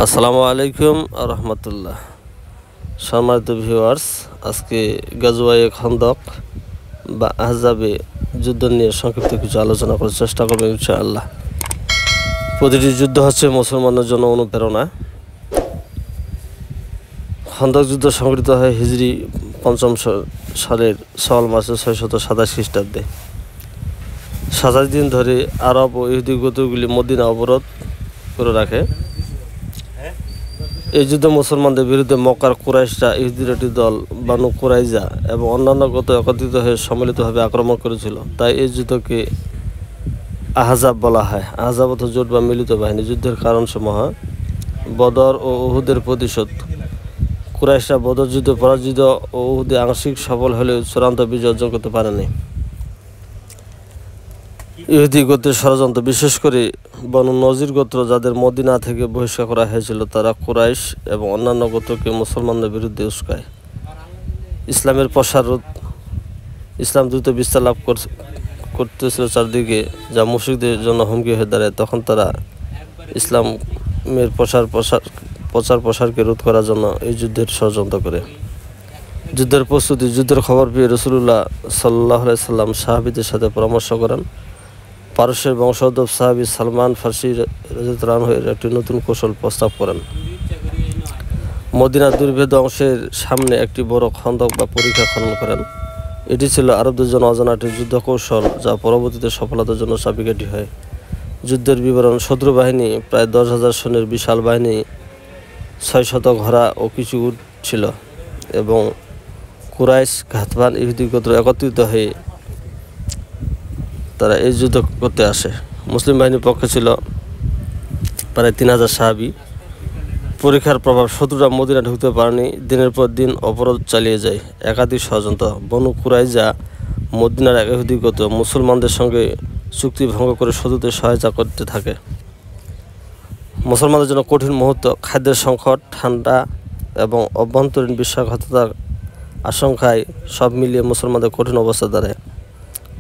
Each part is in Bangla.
আসসালামু আলাইকুম রহমতুল্লাহ। সম্মানিত ভিউয়ার্স, আজকে গাজওয়ায়ে খন্দক বা আহজাবে যুদ্ধ নিয়ে সংক্ষিপ্ত কিছু আলোচনা করার চেষ্টা করব ইনশাআল্লাহ। প্রতিটি যুদ্ধ হচ্ছে মুসলমানদের জন্য অনুপ্রেরণা। খন্দক যুদ্ধ সংঘটিত হয় হিজরি ৫ম সালের শাওয়াল মাসের ৬২৭ খ্রিস্টাব্দে। ২৭ দিন ধরে আরব ও ইহুদি গোত্রগুলি মদিনা অবরোধ করে রাখে। এই যুদ্ধে মুসলমানদের বিরুদ্ধে মক্কার কুরাইশরা ইহুদির একটি দল বানু কুরাইজা এবং অন্যান্য গোত্র একত্রিত হয়ে সম্মিলিতভাবে আক্রমণ করেছিল। তাই এই যুদ্ধকে আহজাব বলা হয়। আহজাব অর্থ জোট বা মিলিত বাহিনী। যুদ্ধের কারণসমূহ: বদর ও উহুদের প্রতিশোধ। কুরাইশরা বদর যুদ্ধে পরাজিত ও উহুদে আংশিক সফল হলেও চূড়ান্ত বিজয় অর্জন করতে পারেনি। ইহুদি গোত্রের ষড়যন্ত্র, বিশেষ করে বনু নজির গোত্র, যাদের মদিনা থেকে বহিষ্কার করা হয়েছিল, তারা কুরাইশ এবং অন্যান্য গোত্রকে মুসলমানদের বিরুদ্ধে উস্কায়। ইসলামের প্রসারোধ। ইসলাম দ্রুত বিস্তার লাভ করতেছিল চারদিকে, যা মুশরিকদের জন্য হুমকি হয়ে দাঁড়ায়। তখন তারা ইসলামের প্রসারকে রোধ করার জন্য এই যুদ্ধের ষড়যন্ত্র করে। যুদ্ধের প্রস্তুতি। যুদ্ধের খবর পেয়ে রাসূলুল্লাহ সাল্লাল্লাহু আলাইহি সাল্লাম সাহাবীদের সাথে পরামর্শ করেন। পারস্যের বংশোদ্ভূত সাহাবী সালমান ফার্সি রাদিয়াল্লাহু আনহু একটি নতুন কৌশল প্রস্তাব করেন। মদিনার দুর্ভেদ্য অংশের সামনে একটি বড় খন্দক বা পরিখা খনন করেন। এটি ছিল আরবদের জন্য অজানা একটি যুদ্ধ কৌশল, যা পরবর্তীতে সফলতার জন্য চাবিকাঠি হয়। যুদ্ধের বিবরণ: শত্রু বাহিনী প্রায় ১০,০০০ সৈন্যের বিশাল বাহিনী, ৬০০ ঘোড়া ও কিছু উট ছিল, এবং কুরাইশ, গাতফান, ইহুদি গোত্র একত্রিত হয়ে তারা এই যুদ্ধ করতে আসে। মুসলিম বাহিনীর পক্ষে ছিল প্রায় ৩,০০০ সাহাবী। পরীক্ষার প্রভাব: শত্রুরা মদিনা ঢুকতে পারেনি। দিনের পর দিন অবরোধ চালিয়ে যায়। একাধিক ষড়যন্ত্র। বনু কুরাইজা, মদিনার এক ইহুদি গোত্র, মুসলমানদের সঙ্গে চুক্তি ভঙ্গ করে শত্রুদের সহায়তা করতে থাকে। মুসলমানদের জন্য কঠিন মুহূর্ত। খাদ্যের সংকট, ঠান্ডা এবং অভ্যন্তরীণ বিশ্বাসঘাতকতার আশঙ্কায় সব মিলিয়ে মুসলমানদের কঠিন অবস্থা দাঁড়ায়।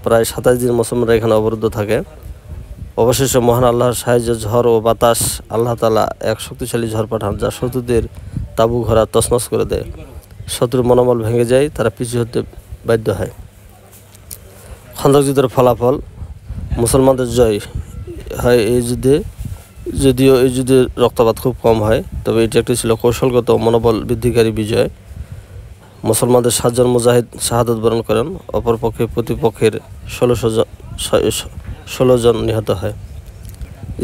প্রায় ২৭ দিন মুসলমানরা এখানে অবরুদ্ধ থাকে। অবশেষে মহান আল্লাহর সাহায্যে ঝড় ও বাতাস, আল্লাহ তাআলা এক শক্তিশালী ঝড় পাঠান, যা শত্রুদের তাঁবু ঘোড়া তছনছ করে দেয়। শত্রুর মনোবল ভেঙে যায়, তারা পিছু হতে বাধ্য হয়। খন্দক যুদ্ধের ফলাফল: মুসলমানদের জয় হয় এই যুদ্ধে। যদিও এই যুদ্ধে রক্তপাত খুব কম হয়, তবে এটি একটি ছিল কৌশলগত মনোবল বৃদ্ধিকারী বিজয়। মুসলমানদের ৭ জন মুজাহিদ শাহাদাত বরণ করেন। অপরপক্ষে প্রতিপক্ষের ১৬ জন নিহত হয়।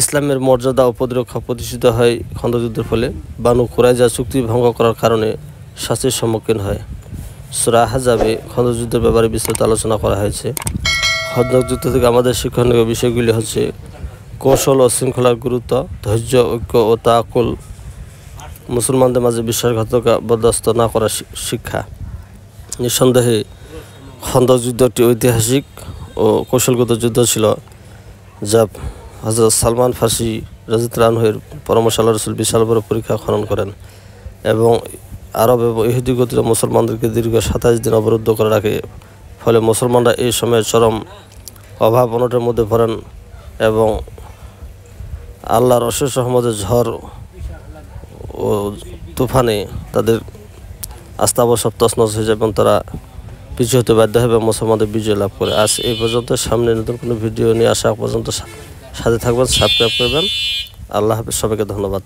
ইসলামের মর্যাদা ও প্রতিরক্ষা প্রতিষ্ঠিত হয় খন্দক যুদ্ধের ফলে। বানু কুরাইজা চুক্তি ভঙ্গ করার কারণে শাস্তির সম্মুখীন হয়। সূরা আহজাবে খন্দক যুদ্ধের ব্যাপারে বিস্তারিত আলোচনা করা হয়েছে। খন্দক যুদ্ধ থেকে আমাদের শিক্ষণীয় বিষয়গুলি হচ্ছে: কৌশল ও শৃঙ্খলার গুরুত্ব, ধৈর্য, ঐক্য ও তাআক্কুল, মুসলমানদের মাঝে বিশ্বাসঘাতকতা বরদাস্ত না করার শিক্ষা। নিঃসন্দেহে খন্দক যুদ্ধ একটি ঐতিহাসিক ও কৌশলগত যুদ্ধ ছিল, যা হযরত সালমান ফার্সি রাদিয়াল্লাহু আনহুর পরামর্শে আল্লাহর রাসূল বিশাল বড় পরিখা খনন করেন এবং আরব এবং ইহুদি গোত্রের মুসলমানদেরকে দীর্ঘ ২৭ দিন অবরুদ্ধ করে রাখে। ফলে মুসলমানরা এই সময়ে চরম অভাব অনটনের মধ্যে পড়েন এবং আল্লাহর অশেষ রহমতের ঝড় ও তুফানে তাদের আস্থাবর সব তছনছ হয়ে যায় এবং তারা পিছু হতে বাধ্য হয় এবং মুসলমানদের বিজয় লাভ করে। আজ এই পর্যন্ত। সামনে নতুন কোনো ভিডিও নিয়ে আসা পর্যন্ত সাথে থাকবেন, সাবস্ক্রাইব করবেন। আল্লাহ হাফেজ, সবাইকে ধন্যবাদ।